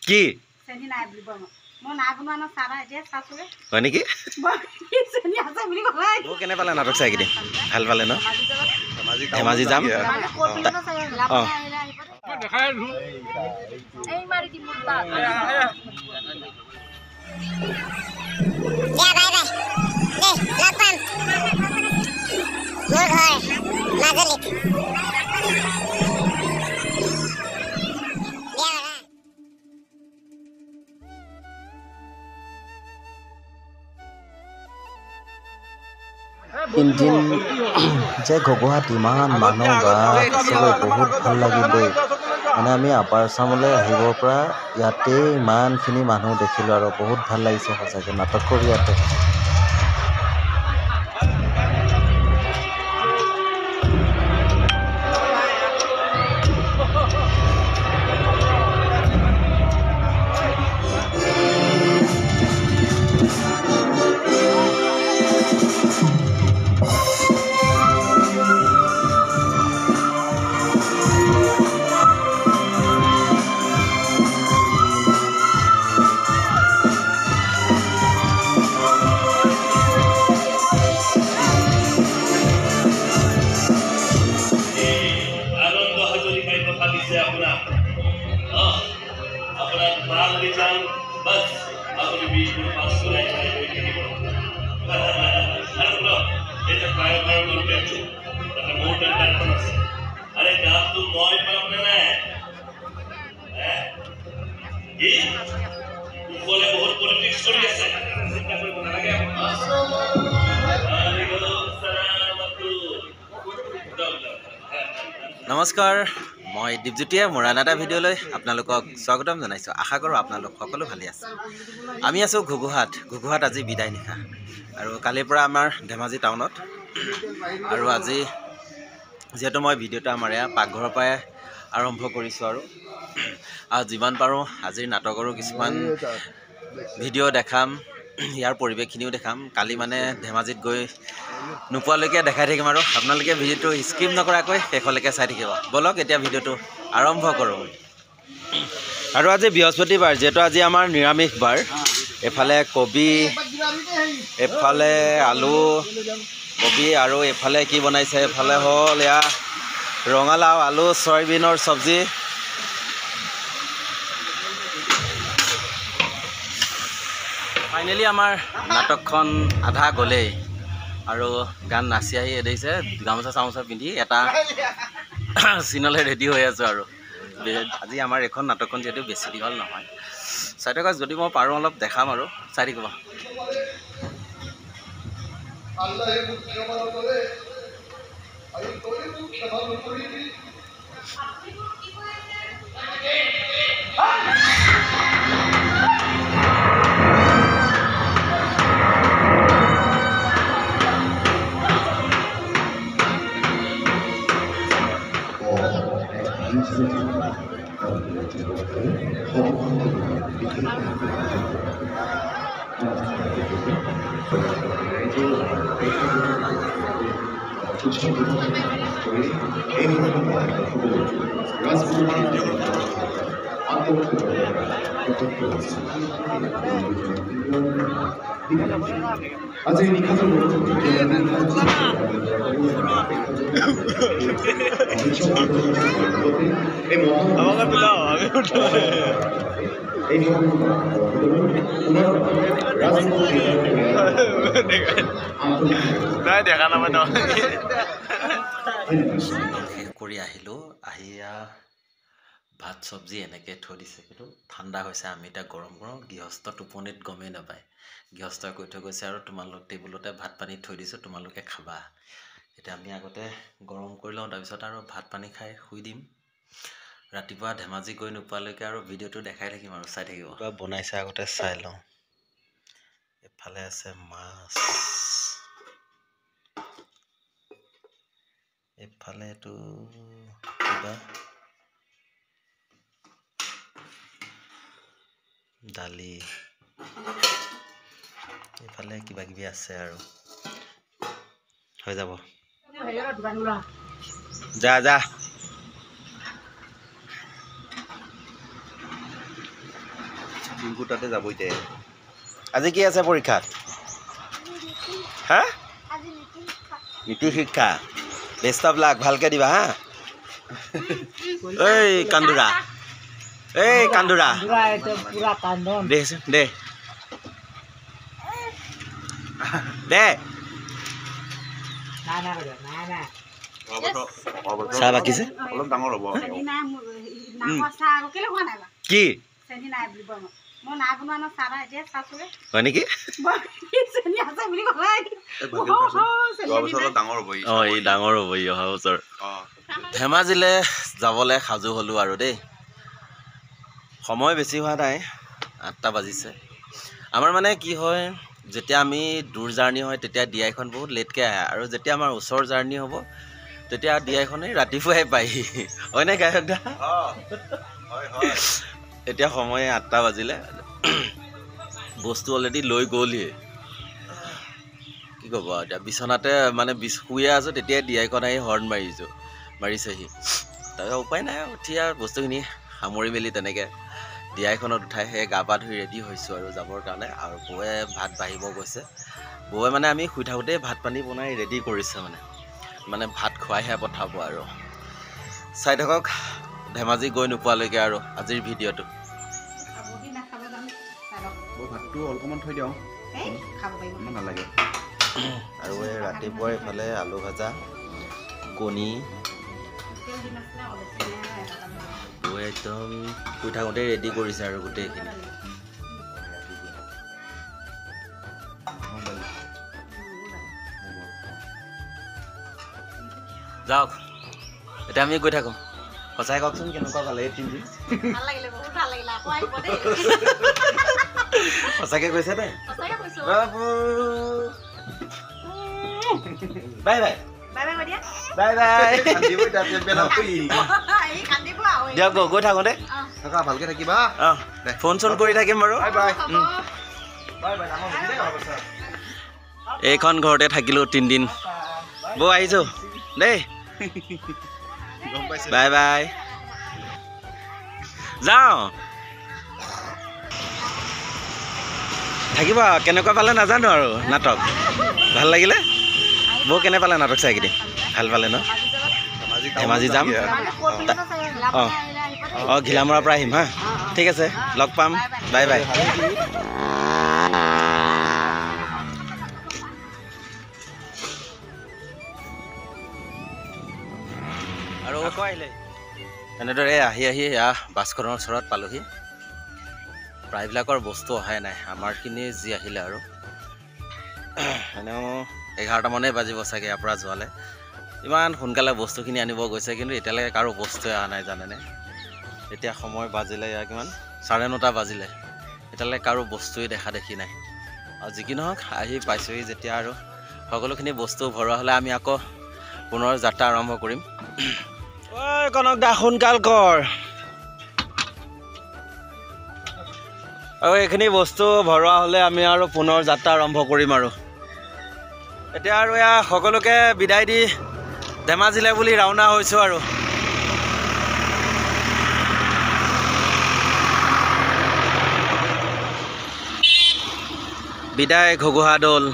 কি চেনি নাই বুলি বনো মই নাই বনোৱা ন চাহ এতিয়া চাচোৰে হয় নেকি চেনি আছে বুলি ক'লে ও কেনে পালে নাটক চাই কিনে ভাল পালে ন ধেমাজি যাম এই মাৰি দি মোৰ তাত ইঞ্জিন যে ঘগুহাত ইমান মানুহ বা সঁচাকৈ বহুত ভাল লাগিল দেই মানে আমি আপাৰ আছামলৈ আহিবৰ পৰা ইয়াতেই ইমানখিনি মানুহ দেখিলোঁ আৰু বহুত ভাল লাগিছে সঁচাকৈ নাটকৰ ইয়াতে নমস্কাৰ মই দীপজ্যোতিয়ে মোৰ আন এটা ভিডিঅ'লৈ আপোনালোকক স্বাগতম জনাইছোঁ আশা কৰোঁ আপোনালোক সকলো ভালে আছে আমি আছোঁ ঘুগুহাট আজি বিদায় নিশা আৰু কালিৰ পৰা আমাৰ ধেমাজি টাউনত আৰু আজি যিহেতু মই ভিডিঅ'টো আমাৰ ইয়াৰ পাকঘৰৰ পৰাই আৰম্ভ কৰিছোঁ আৰু যিমান পাৰোঁ আজিৰ নাটকৰো কিছুমান ভিডিঅ' দেখাম ইয়াৰ পৰিৱেশখিনিও দেখাম কালি মানে ধেমাজিত গৈ নোপোৱালৈকে দেখাই থাকিম আৰু আপোনালোকে ভিডিঅ'টো স্কিপ নকৰাকৈ শেষলৈকে চাই থাকিব বলক এতিয়া ভিডিঅ'টো আৰম্ভ কৰোঁ আৰু আজি বৃহস্পতিবাৰ যিহেতু আজি আমাৰ নিৰামিষ বাৰ এফালে কবি এফালে আলু কবি আৰু এফালে কি বনাইছে এফালে হ'ল এয়া ৰঙালাও আলু চয়াবিনৰ চব্জি ফাইনেলি আমাৰ নাটকখন আধা গ'লেই আৰু গান নাচি আহি এদিছে গামোচা চামোচা পিন্ধি এটা চিনলৈ ৰেডি হৈ আছোঁ আৰু আজি আমাৰ এখন নাটকখন যিহেতু বেছি দীঘল নহয় চাই থকা যদি মই পাৰোঁ অলপ দেখাম আৰু চাই থাকিব দেখা নাপায় শেষ কৰি আহিলোঁ আহি ভাত চব্জি এনেকৈ থৈ দিছে কিন্তু ঠাণ্ডা হৈছে আমি এতিয়া গৰম গৃহস্থ টোপনিত গমেই নাপায় গৃহস্থই কৈ থৈ গৈছে আৰু তোমালোক টেবুলতে ভাত পানী থৈ দিছোঁ তোমালোকে খাবা এতিয়া আমি আগতে গৰম কৰি লওঁ তাৰপিছত আৰু ভাত পানী খাই শুই দিম ৰাতিপুৱা ধেমাজি গৈ নোপোৱালৈকে আৰু ভিডিঅ'টো দেখাই থাকিম আৰু চাই থাকিব বনাইছে আগতে চাই লওঁ এফালে আছে মাছ এফালে এইটো কিবা দালি এফালে কিবা কিবি আছে আৰু হৈ যাব যা যা টিংকু তাতে যাব এতিয়া আজি কি আছে পৰীক্ষাত হা নীতি শিক্ষা বেষ্ট অফ লাক ভালকে দিবা হা এই কান্দুৰা দে দে দে চাহ বাকিছে অলপ ডাঙৰ হ'ব কি হয় নেকি অঁ এই ডাঙৰ হ'ব ই অহা বছৰ ধেমাজিলৈ যাবলৈ সাজু হ'লোঁ আৰু দেই সময় বেছি হোৱা নাই 8টা বাজিছে আমাৰ মানে কি হয় যেতিয়া আমি দূৰ জাৰ্ণি হয় তেতিয়া ডিআইখন বহুত লেটকৈ আহে আৰু যেতিয়া আমাৰ ওচৰ জাৰ্ণি হ'ব তেতিয়া ডিআইখনে ৰাতিপুৱাই পায়হি হয়নে গায়ক দা এতিয়া সময় 8টা বাজিলে বস্তু অলৰেডি লৈ গ'লিয়ে কি ক'ব এতিয়া বিচনাতে মানে শুয়ে আছোঁ তেতিয়াই ডিআইখন আহি হৰ্ণ মাৰিছেহি তাৰপিছত উপায় নাই উঠি আৰু বস্তুখিনি সামৰি মেলি তেনেকৈ ডিআইখনত উঠাই সেই গা পা ধুই ৰেডি হৈছোঁ আৰু যাবৰ কাৰণে আৰু বৌয়ে ভাত বাঢ়িব গৈছে বৌয়ে মানে আমি শুই থাকোঁতেই ভাত পানী বনাই ৰেডি কৰিছে মানে ভাত খুৱাইহে পঠাব আৰু চাই থাকক ধেমাজি গৈ নোপোৱালৈকে আৰু আজিৰ ভিডিঅ'টো ভাতটো অলপমান থৈ দিওঁ নালাগে আৰু এই ৰাতিপুৱা এইফালে আলু ভাজা কণী বৌয়ে একদম শুই থাকোঁতে ৰেডি কৰিছে আৰু গোটেইখিনি যাওক এতিয়া আমি গৈ থাকোঁ সঁচাই কওকচোন কেনেকুৱা পালে এই তিনিদিন সঁচাকৈ কৈছে দে বাই বাই বাই বাই দিয়ক গৈ থাকোঁ দে ভালকৈ থাকিবা অঁ ফোন চোন কৰি থাকিম বাৰু এইখন ঘৰতে থাকিলোঁ 3 দিন বৌ আহিছোঁ দেই বাই বাই যাওঁ থাকিব কেনেকুৱা পালে নাজানো আৰু নাটক ভাল লাগিলে বৌ কেনে পালে নাটক চাই কেইদিন ভাল পালে ন ধেমাজি যাম অঁ ঘিলামৰাৰ পৰা আহিম হা ঠিক আছে লগ পাম বাই বাই আৰু আকৌ আহিলে এনেদৰে আহি বাছখনৰ ওচৰত পালোহি প্ৰায়বিলাকৰ বস্তু অহাই নাই আমাৰখিনি যি আহিলে আৰু এনেও 11টামানেই বাজিব চাগে ইয়াৰ পৰা যোৱালে ইমান সোনকালে বস্তুখিনি আনিব গৈছে কিন্তু এতিয়ালৈকে কাৰো বস্তুৱে অহা নাই জানেনে এতিয়া সময় বাজিলে কিমান 9:30 বাজিলে এতিয়ালৈকে কাৰো বস্তুৱে দেখা দেখি নাই আৰু যি কি নহওক আহি পাইছোঁহি যেতিয়া আৰু সকলোখিনি বস্তু ভৰোৱা হ'লে আমি আকৌ পুনৰ যাত্ৰা আৰম্ভ কৰিম ঐ কনক দা সোনকাল কৰ আৰু এইখিনি বস্তু ভৰোৱা হ'লে আমি আৰু পুনৰ যাত্ৰা আৰম্ভ কৰিম আৰু এতিয়া আৰু সকলোকে বিদায় দি ধেমাজিলে বুলি ৰাওনা হৈছোঁ আৰু বিদায় ঘুগুহা দৌল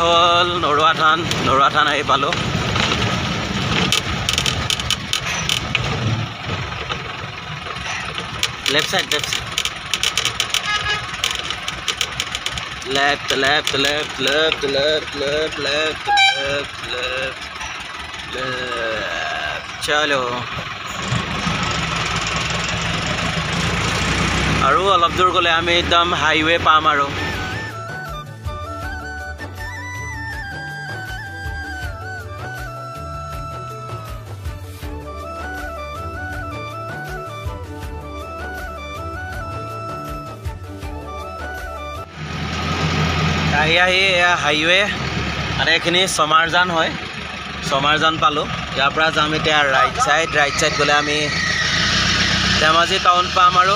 হ'ল নৰুৱা থান আহি পালোঁ লেফ্ট সাইড left চলো আৰু অলপ দূৰ গ'লে আমি একদম হাইৱে পাম আৰু আহি এয়া হাইৱে আৰু এইখিনি চমাৰজান হয় চমাৰজান পালোঁ ইয়াৰ পৰা যাম এতিয়া ৰাইট চাইড গ'লে আমি ধেমাজি টাউন পাম আৰু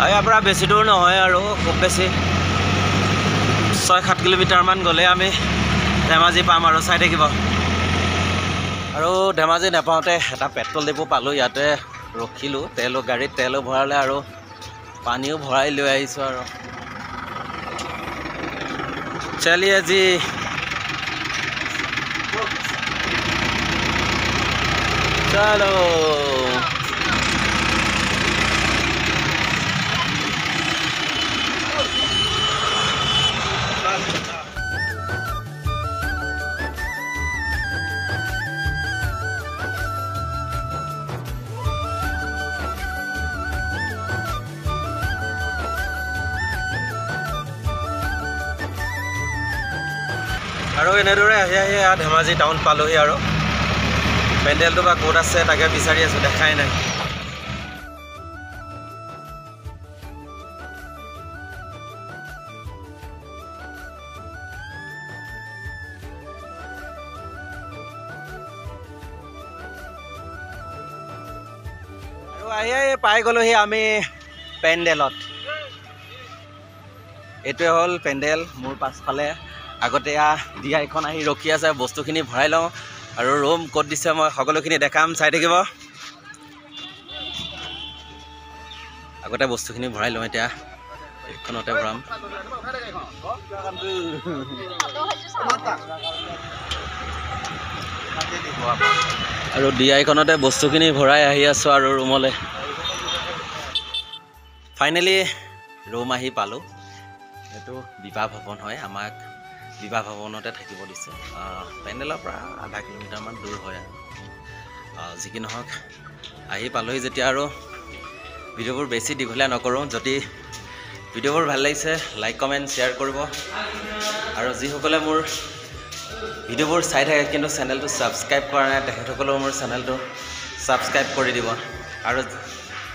ইয়াৰ পৰা বেছি দূৰ নহয় আৰু খুব বেছি 6-7 কিলোমিটাৰমান গ'লে আমি ধেমাজি পাম আৰু চাই থাকিব আৰু ধেমাজি নাপাওঁতে এটা পেট্ৰল ডিপু পালোঁ ইয়াতে ৰখিলোঁ গাড়ীত তেলো ভৰালে আৰু পানীও ভৰাই লৈ আহিছোঁ আৰু চলিয়ে জি চলো আৰু এনেদৰে আহি ধেমাজি টাউন পালোহি আৰু পেণ্ডেলটো বা ক'ত আছে তাকে বিচাৰি আছোঁ দেখাই নাই আৰু আহি পাই গ'লোহি আমি পেণ্ডেলত এইটোৱে হ'ল পেণ্ডেল মোৰ পাছফালে আগতে ডিআইখন আহি ৰখি আছে বস্তুখিনি ভৰাই লওঁ আৰু ৰুম ক'ত দিছে মই সকলোখিনি দেখাম চাই থাকিব আগতে বস্তুখিনি ভৰাই লওঁ এতিয়া এইখনতে ভৰাম আৰু ডিআইখনতে বস্তুখিনি ভৰাই আহি আছোঁ আৰু ৰুমলৈ ফাইনেলি ৰুম আহি পালোঁ এইটো বিবাহ ভৱন হয় আমাক বিবাহ ভৱনতে থাকিব দিছে পেণ্ডেলৰ পৰা আধা কিলোমিটাৰমান দূৰ হয় আৰু যি কি নহওক আহি পালোহি যেতিয়া আৰু ভিডিঅ'বোৰ বেছি দীঘলীয়া নকৰোঁ যদি ভিডিঅ'বোৰ ভাল লাগিছে লাইক কমেণ্ট শ্বেয়াৰ কৰিব আৰু যিসকলে মোৰ ভিডিঅ'বোৰ চাই থাকে কিন্তু চেনেলটো ছাবস্ক্ৰাইব কৰা নাই তেখেতসকলেও মোৰ চেনেলটো ছাবস্ক্ৰাইব কৰি দিব আৰু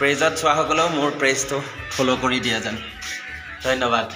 পেজত চোৱাসকলেও মোৰ পেজটো ফ'ল' কৰি দিয়া যেন ধন্যবাদ